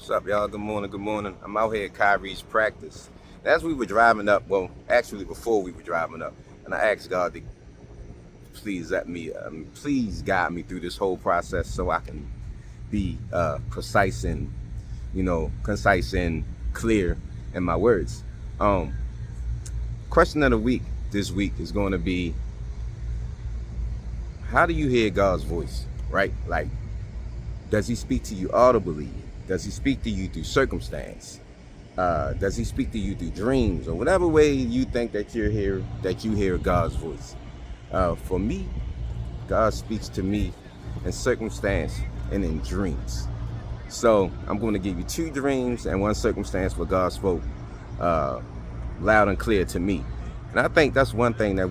What's up, y'all? Good morning, good morning. I'm out here at Kyrie's practice. As we were driving up, well, actually before we were driving up, and I asked God to please guide me through this whole process so I can be precise and, concise and clear in my words. Question of the week this week is going to be, how do you hear God's voice, right? Like, does he speak to you audibly? Does he speak to you through circumstance? Does he speak to you through dreams or whatever way you think that you hear God's voice? For me, God speaks to me in circumstance and in dreams. So I'm going to give you 2 dreams and 1 circumstance where God spoke loud and clear to me. And I think that's one thing that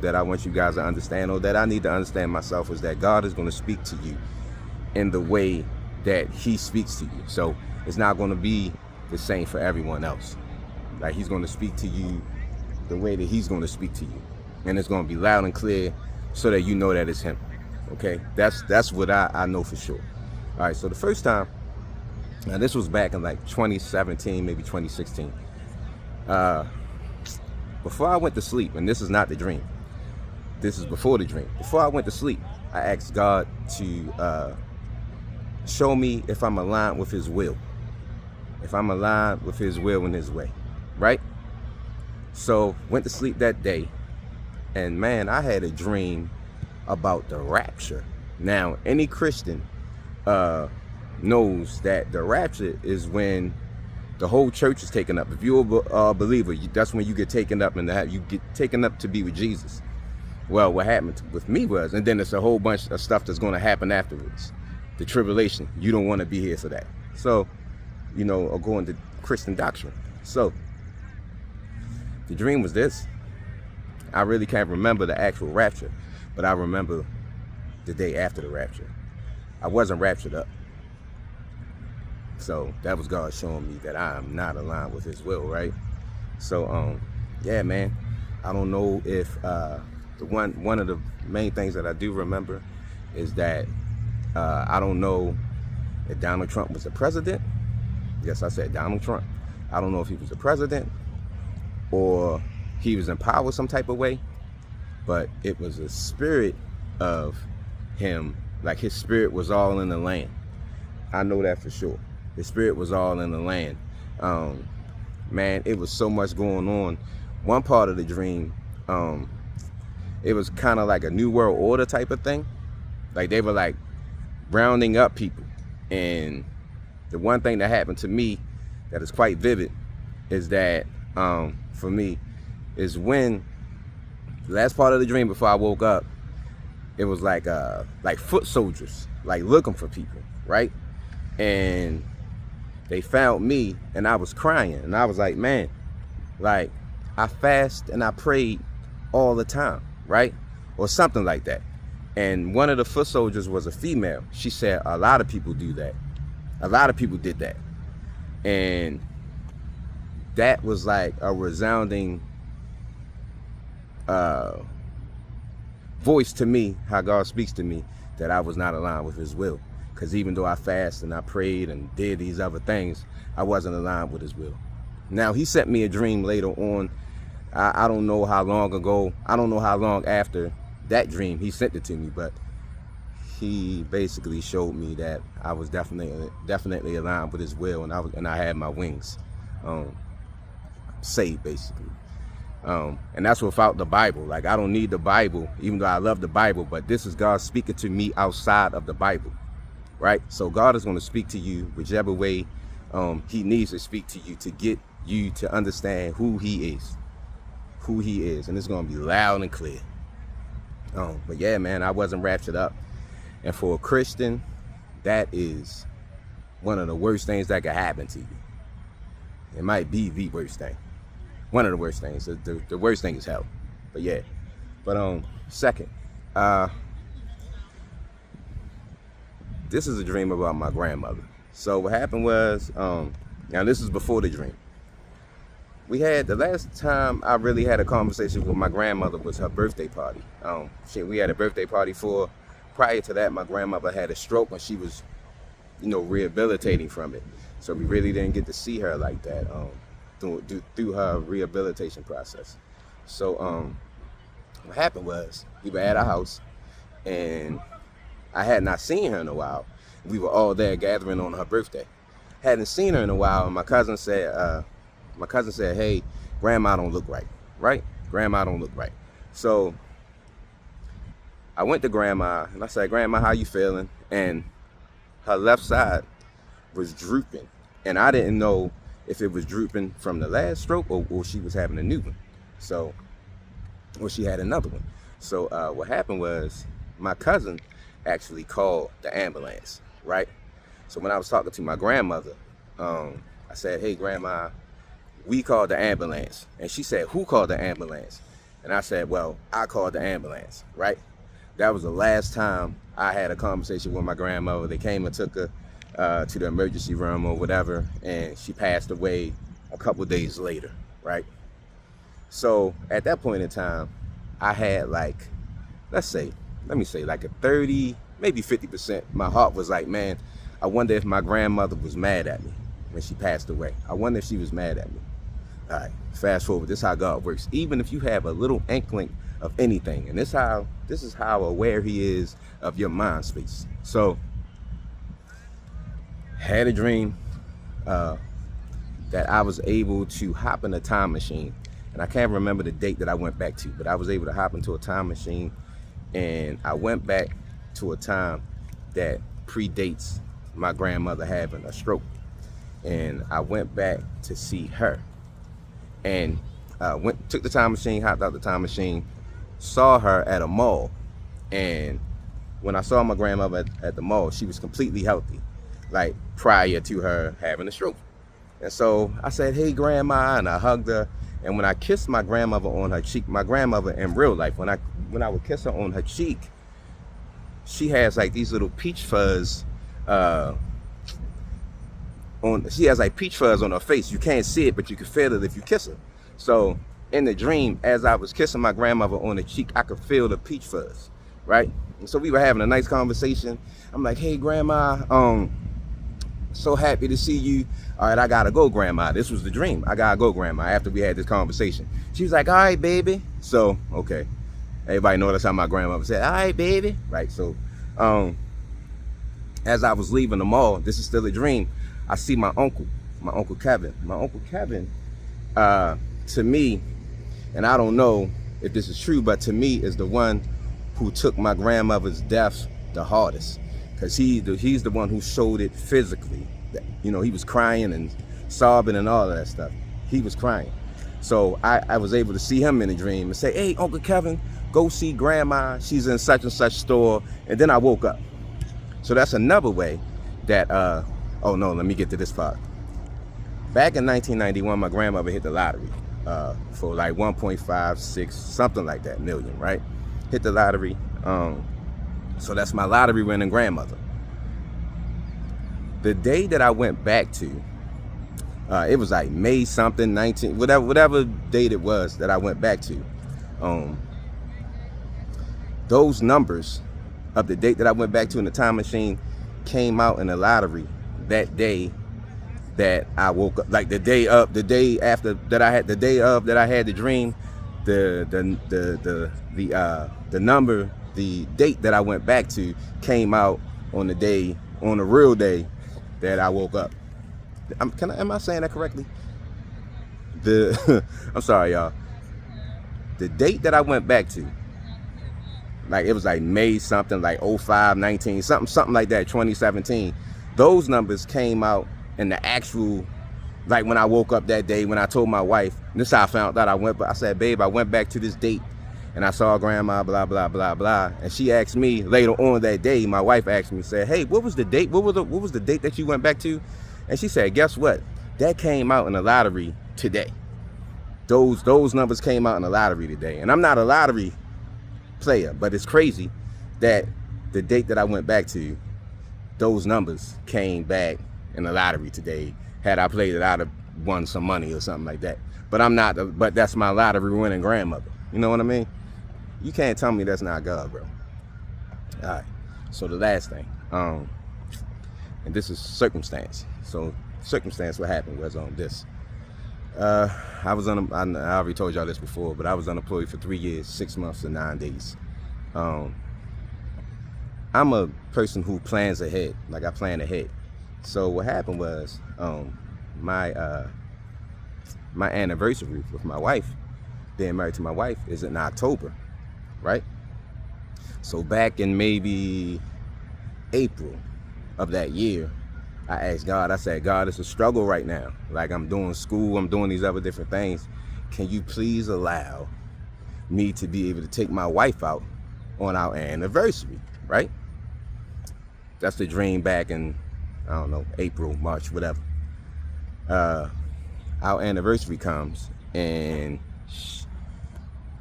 that I want you guys to understand, or that I need to understand myself, is that God is going to speak to you in the way that he speaks to you. So it's not going to be the same for everyone else. Like, he's going to speak to you the way that he's going to speak to you, and it's going to be loud and clear so that you know that it's him. Okay, that's what I know for sure. All right, so the first time, now this was back in like 2017, maybe 2016. Before I went to sleep, and this is not the dream, this is before the dream. Before I went to sleep, I asked God to show me if I'm aligned with his will. If I'm aligned with his will and his way, right? So went to sleep that day, and man, I had a dream about the rapture. Now, any Christian knows that the rapture is when the whole church is taken up. If you're a believer, that's when you get taken up, and you get taken up to be with Jesus. Well, what happened with me was, and then there's a whole bunch of stuff that's going to happen afterwards. The tribulation. You don't want to be here for that. So, according to Christian doctrine. So, the dream was this. I really can't remember the actual rapture, but I remember the day after the rapture. I wasn't raptured up. So that was God showing me that I am not aligned with his will, right? So, yeah, man. I don't know if one of the main things that I do remember is that I don't know if Donald Trump was the president. Yes, I said Donald Trump. I don't know if he was the president or he was in power some type of way, but it was a spirit of him. Like, his spirit was all in the land. I know that for sure. His spirit was all in the land. Man, it was so much going on. One part of the dream, it was kind of like a New World Order type of thing. Like, they were like rounding up people. And the one thing that happened to me that is quite vivid is that, for me, is when the last part of the dream before I woke up, it was like foot soldiers, like looking for people, right? And they found me, and I was crying, and I was like, man, like, I fast and I prayed all the time, right? Or something like that. And one of the foot soldiers was a female. She said a lot of people do that. A lot of people did that. And that was like a resounding voice to me, how God speaks to me, that I was not aligned with his will. Because even though I fasted and I prayed and did these other things, I wasn't aligned with his will. Now, he sent me a dream later on. I don't know how long ago. I don't know how long after that dream he sent it to me, but he basically showed me that I was definitely aligned with his will, and I had my wings saved, basically. And that's without the Bible. Like, I don't need the Bible, even though I love the Bible, but this is God speaking to me outside of the Bible, right? So God is going to speak to you whichever way he needs to speak to you to get you to understand who he is, and it's going to be loud and clear. But yeah, man, I wasn't raptured up. And for a Christian, that is one of the worst things that could happen to you. It might be the worst thing. One of the worst things. The worst thing is hell. But yeah. But second, this is a dream about my grandmother. So what happened was, now this is before the dream. We had, the last time I really had a conversation with my grandmother was her birthday party. We had a birthday party for, prior to that, my grandmother had a stroke when she was rehabilitating from it. So we really didn't get to see her like that through her rehabilitation process. So what happened was we were at our house, and I had not seen her in a while. We were all there gathering on her birthday. Hadn't seen her in a while, and my cousin said, "Hey, Grandma don't look right, right? Grandma don't look right." So I went to Grandma and I said, "Grandma, how you feeling?" And her left side was drooping, and I didn't know if it was drooping from the last stroke or she was having a new one. So, or she had another one. So what happened was my cousin actually called the ambulance, right? So when I was talking to my grandmother, I said, "Hey, Grandma, we called the ambulance." And she said, "Who called the ambulance?" And I said, "Well, I called the ambulance," right? That was the last time I had a conversation with my grandmother. They came and took her to the emergency room or whatever, and she passed away a couple days later, right? So at that point in time, I had like, let me say like a 30, maybe 50%. My heart was like, man, I wonder if my grandmother was mad at me when she passed away. I wonder if she was mad at me. All right, fast forward. This is how God works. Even if you have a little inkling of anything, and this is how aware He is of your mind space. So, had a dream that I was able to hop in a time machine, and I can't remember the date that I went back to, but I was able to hop into a time machine, and I went back to a time that predates my grandmother having a stroke, and I went back to see her. And took the time machine, hopped out the time machine, saw her at a mall. And when I saw my grandmother at the mall, she was completely healthy, like prior to her having a stroke. And so I said, "Hey, Grandma," and I hugged her. And when I kissed my grandmother on her cheek, my grandmother in real life, when I would kiss her on her cheek, she has like these little peach fuzz she has like peach fuzz on her face. You can't see it, but you can feel it if you kiss her. So in the dream, as I was kissing my grandmother on the cheek, I could feel the peach fuzz, right? And so we were having a nice conversation. I'm like, "Hey, Grandma, so happy to see you. All right, I gotta go, Grandma." This was the dream. "I gotta go, Grandma," after we had this conversation. She was like, "All right, baby." So, okay. Everybody know that's how my grandmother said, "All right, baby." Right, so as I was leaving the mall, this is still a dream, I see my uncle Kevin. My Uncle Kevin, to me, and I don't know if this is true, but to me is the one who took my grandmother's death the hardest, because he's the one who showed it physically. He was crying and sobbing and all of that stuff. He was crying. So I was able to see him in a dream and say, "Hey, Uncle Kevin, go see Grandma. She's in such and such store." And then I woke up. So that's another way that, oh no, let me get to this part. Back in 1991, my grandmother hit the lottery for like 1.56, something like that, million, right? Hit the lottery. So that's my lottery winning grandmother. The day that I went back to, it was like May something, 19, whatever date it was that I went back to. Those numbers of the date that I went back to in the time machine came out in the lottery that day that I woke up. Like the day after that I had the dream, the number, the date that I went back to came out on the real day that I woke up. Am I saying that correctly? I'm sorry, y'all. The date that I went back to, like it was like May something, like 05, 19, something like that, 2017. Those numbers came out in the actual, like when I woke up that day, when I told my wife, and this is how I found out. I said, "Babe, I went back to this date and I saw Grandma, blah, blah, blah, blah." And she asked me later on that day, my wife asked me, said, "Hey, what was the date? What was the date that you went back to?" And she said, "Guess what? That came out in the lottery today." Those numbers came out in the lottery today. And I'm not a lottery player, but it's crazy that the date that I went back to, those numbers came back in the lottery today. Had I played it, I'd have won some money or something like that. But I'm not. But that's my lottery winning grandmother. You know what I mean? You can't tell me that's not God, bro. All right. So the last thing, and this is circumstance. So circumstance, what happened was on this. I was I already told y'all this before, but I was unemployed for 3 years, 6 months, and 9 days. I'm a person who plans ahead, like I plan ahead. So what happened was, my anniversary with my wife, being married to my wife, is in October, right? So back in maybe April of that year, I asked God, I said, God, it's a struggle right now. Like, I'm doing school, I'm doing these other different things. Can you please allow me to be able to take my wife out on our anniversary, right? That's the dream back in, I don't know, April, March, whatever. Our anniversary comes and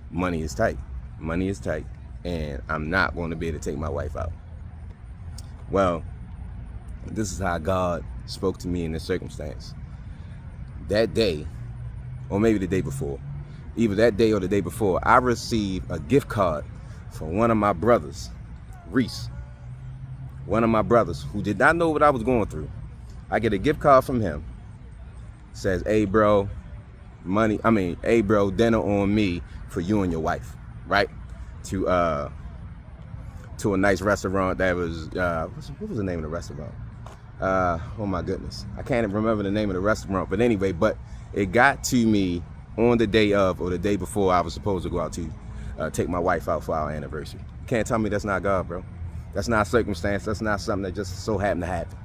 money is tight. Money is tight. And I'm not going to be able to take my wife out. Well, this is how God spoke to me in this circumstance. That day, or maybe the day before, either that day or the day before, I received a gift card from one of my brothers, Reese. One of my brothers who did not know what I was going through. I get a gift card from him. Says, hey bro, hey bro, dinner on me for you and your wife, right? To a nice restaurant that was, what was the name of the restaurant? Oh my goodness, I can't remember the name of the restaurant, but anyway, but it got to me on the day of, or the day before I was supposed to go out to take my wife out for our anniversary. You can't tell me that's not God, bro. That's not circumstance. That's not something that just so happened to happen.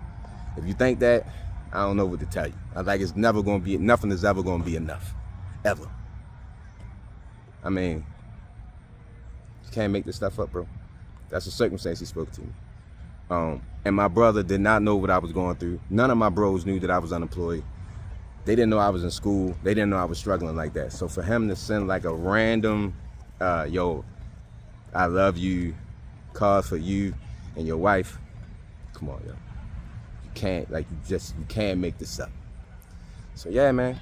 If you think that, I don't know what to tell you. I think it's never going to be, nothing is ever going to be enough, ever. I mean, you can't make this stuff up, bro. That's a circumstance he spoke to me. And my brother did not know what I was going through. None of my bros knew that I was unemployed. They didn't know I was in school. They didn't know I was struggling like that. So for him to send like a random, yo, I love you, card for you and your wife, come on, yo. You can't, like, you can't make this up. So yeah, man.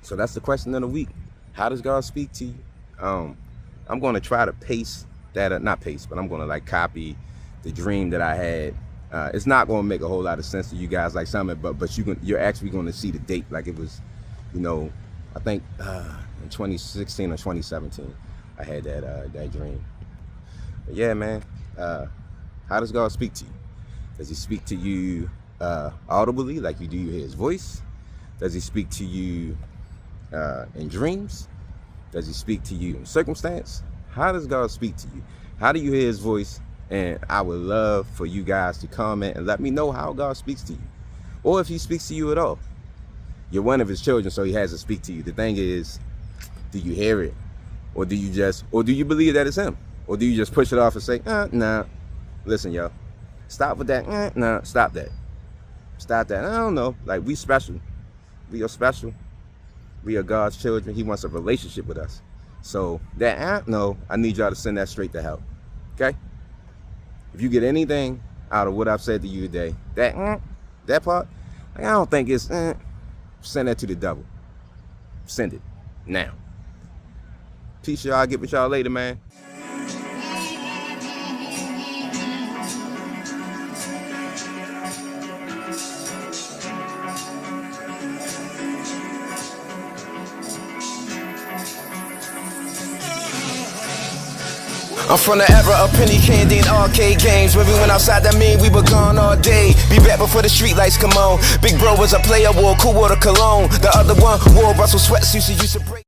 So that's the question of the week. How does God speak to you? I'm going to try to paste that, not paste, but I'm going to like copy the dream that I had. It's not going to make a whole lot of sense to you guys, like some of it, but you're actually going to see the date. Like it was, you know, I think in 2016 or 2017, I had that dream. But yeah, man, how does God speak to you? Does he speak to you audibly, like you hear his voice? Does he speak to you in dreams? Does he speak to you in circumstance? How does God speak to you? How do you hear his voice? And I would love for you guys to comment and let me know how God speaks to you, or if he speaks to you at all. You're one of his children, so he has to speak to you. The thing is, do you hear it? Or do you believe that it's him? Or do you just push it off and say, nah, listen, yo, stop with that, nah, stop that. Stop that. I don't know, like, we special. We are special. We are God's children. He wants a relationship with us. So that, no, I need y'all to send that straight to hell, okay? If you get anything out of what I've said to you today, that part, like, I don't think it's, send that to the devil. Send it now. Peace, y'all. I'll get with y'all later, man. I'm from the era of penny candy and arcade games. When we went outside, that mean we were gone all day. Be back before the street lights come on. Big bro was a player, wore cool water cologne. The other one wore Russell sweatsuits, he used to break.